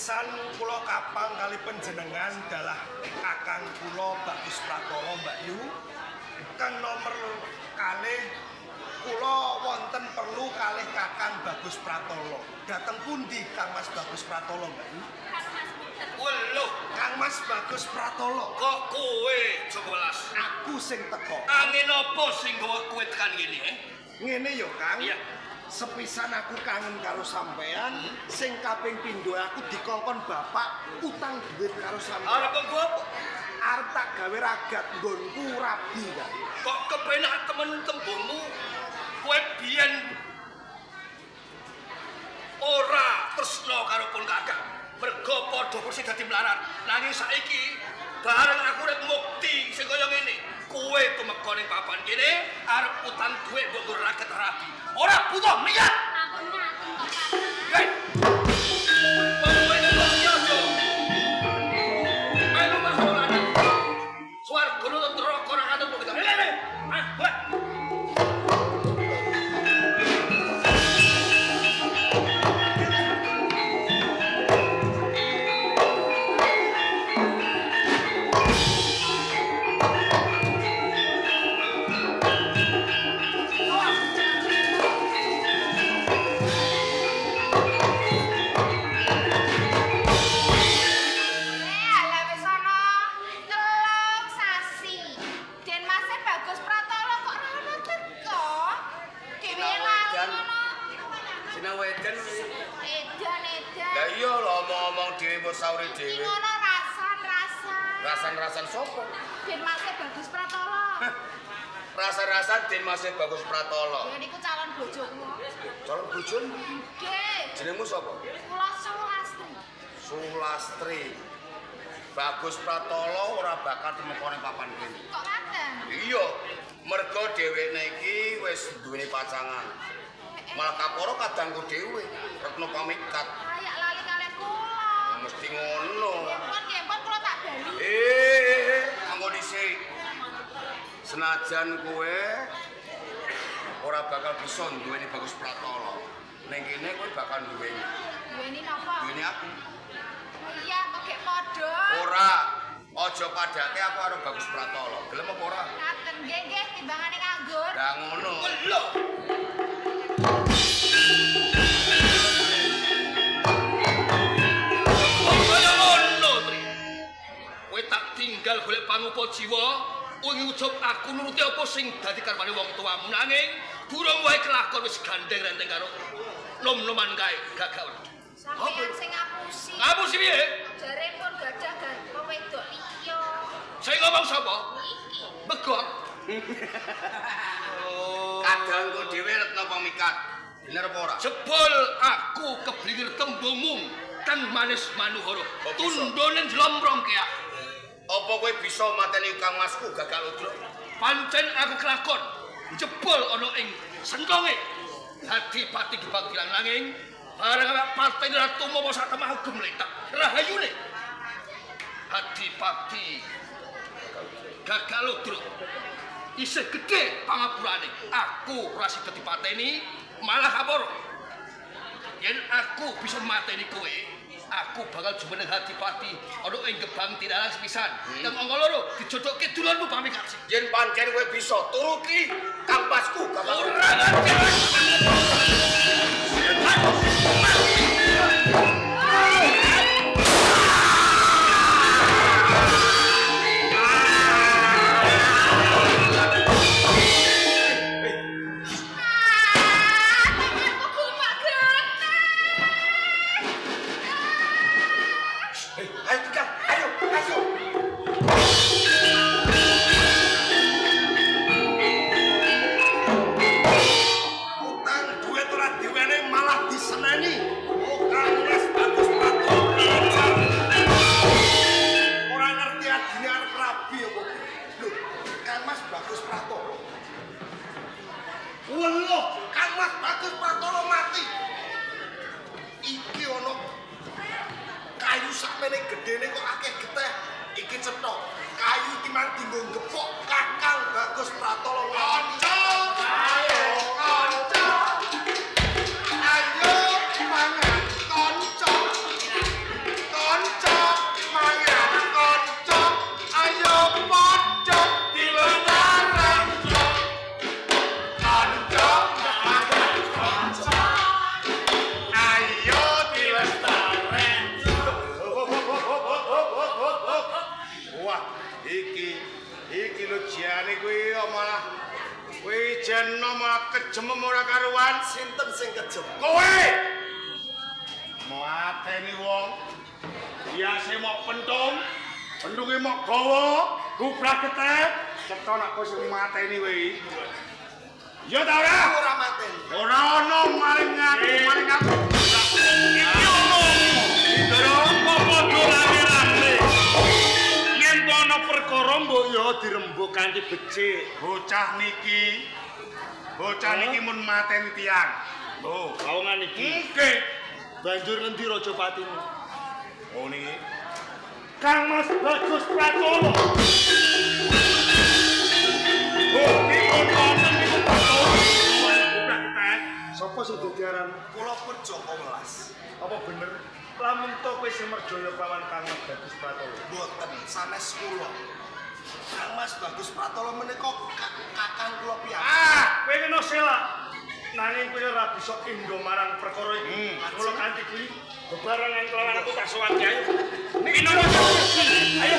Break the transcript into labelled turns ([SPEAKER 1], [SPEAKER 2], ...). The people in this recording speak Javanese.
[SPEAKER 1] sepisan kula kapang kali panjenengan dalah kakang kula Bagus Pratala Mbak Yu. Kang nomor kalih kula wonten perlu kalih kakang Bagus Pratala. Dateng pundi Kang Mas Bagus Pratala Mbak Yu?
[SPEAKER 2] Weluh,
[SPEAKER 1] Kang Mas Bagus Pratala.
[SPEAKER 2] kok kowe Jewelas?
[SPEAKER 1] Aku sing teko.
[SPEAKER 2] Angin apa sing gawa kowe tekan ngene,
[SPEAKER 1] Ngene yo Kang.
[SPEAKER 2] Iya.
[SPEAKER 1] Sepisan aku kangen karo sampean, sing kaping pindho aku dikongkon bapak utang duit karo sampean.
[SPEAKER 2] Arep nggo apa?
[SPEAKER 1] Arep tak gawe ragat nggonku rabi kan.
[SPEAKER 2] Kok kepenak temen tembungmu? Kowe biyen ora tresna karo pun kakak. Mergo padha kursi dadi melarat. Nanging saiki bareng aku rek mukti sing kaya ngene. Kowe tumeka ning papan kene arep utang duit mbok nggo ragat rabi. Ora butuh miyat.
[SPEAKER 3] Aku nyaten kok kakak.
[SPEAKER 2] Hei! Pokoknya lo Melu masuk lanang. Swarga lu neraka ora ada kok kita. Lele. Ah, buat. Sauri dhewe.
[SPEAKER 3] Ngono rasan.
[SPEAKER 2] Rasan-rasan sopo?
[SPEAKER 3] Den Masih Bagus Pratala.
[SPEAKER 2] Rasan-rasan Den Masih Bagus Pratala.
[SPEAKER 3] Ya niku calon bojoku.
[SPEAKER 2] Calon bojomu?
[SPEAKER 3] Nggih.
[SPEAKER 2] Jenengmu sapa?
[SPEAKER 3] Kula Sulastri.
[SPEAKER 2] Sulastri. Bagus Pratala ora bakal temeka ning papan kene.
[SPEAKER 3] Kok ngaten?
[SPEAKER 2] Iya, mergo dheweke iki wis duweni pacangan. Malah kaporo kadangku dhewe, Retno Pamikat.
[SPEAKER 3] Kayak lali kalih kula.
[SPEAKER 2] Mesti ngono.
[SPEAKER 3] Nggih, kula tak bali.
[SPEAKER 2] Anggo dhisik. Senajan kowe ora bakal bisa duweni Bagus Pratala. Ning kene kowe bakal duweni.
[SPEAKER 3] Duweni napa?
[SPEAKER 2] Duweni aku.
[SPEAKER 3] Iya, kok gek padha.
[SPEAKER 2] Ora. Aja padake aku karo Bagus Pratala. Gelem apa ora?
[SPEAKER 3] Ngaten nggih, timbangane nganggur.
[SPEAKER 2] Lah ngono. Lho. Tinggal golek pangupa jiwa, wingi ucap aku nuruti apa sing dadi karepane wong tuamu nanging durung wae kelakon wis gandeng renteng karo nom-noman kae gagak.
[SPEAKER 3] Sampeyan sing ngapusi.
[SPEAKER 2] Ngapusi piye?
[SPEAKER 3] Jare pun gadah gak wedok liya.
[SPEAKER 2] Sing ngomong sapa?
[SPEAKER 3] Iki.
[SPEAKER 2] Begok. Kadangku dhewe Retno Pamikat. Bener apa ora? Jebul aku keblingir tembungmu kan manis manuhara. Tundone njlomprong keak. Apa kowe bisa mateni Kang Masku gagal udra? Pancen aku kelakon jebol ana ing sentonge. Dadi pati kebangkilan nanging bareng partai ratu momo sak temah gemletak. Rahayune. Adipati gagal udra. Isih gedhe pangapurane. Aku ora sida dipateni, malah kaporo. Yen aku bisa mateni kowe, aku bakal jumeneng Adipati ana ing gebang tindakan sepisan. Kang angka loro dijodokke dulurmu Pamikat. Yen pancen kowe bisa turuti kampasku gagal ora Jane kuwi malah kuwi jen malah kejem ora karuan.
[SPEAKER 1] Sinten sing kejem?
[SPEAKER 2] Kowe mateni wong. Biase mok pentung, pentunge mok gawa, gubrak ketek, cetha nek kowe sing mateni kowe. Ya ta ora?
[SPEAKER 1] Ora mateni.
[SPEAKER 2] Ora ono maling aku. Iki ono. Ndoro padha rame-rame. Yen ana perkara mbok ya dirembuk kanthi becik. Bocah niki mun mateni tiyang. Oh, lawongan iki. Nggih. Banjur ngendi Rajapatine? Oh niki. Kang Mas Bagus Pratolo. Oh, iki wonten niku sapa sing dadi aran?
[SPEAKER 1] Kula pun Joko Welas.
[SPEAKER 2] Apa bener? Lamun to kowe sing merjaya kelawan Kang Mas Bagus Pratolo.
[SPEAKER 1] Mboten sanes kula. Kang Mas Bagus Pratolo menika kakang kula piyambak.
[SPEAKER 2] Ah, kowe kena selak. Nanging kowe ora bisa indho marang perkara iki. Mula kanthi kuwi bebarengan kelawan aku tak sowan ayo. Niki nono. Ayo.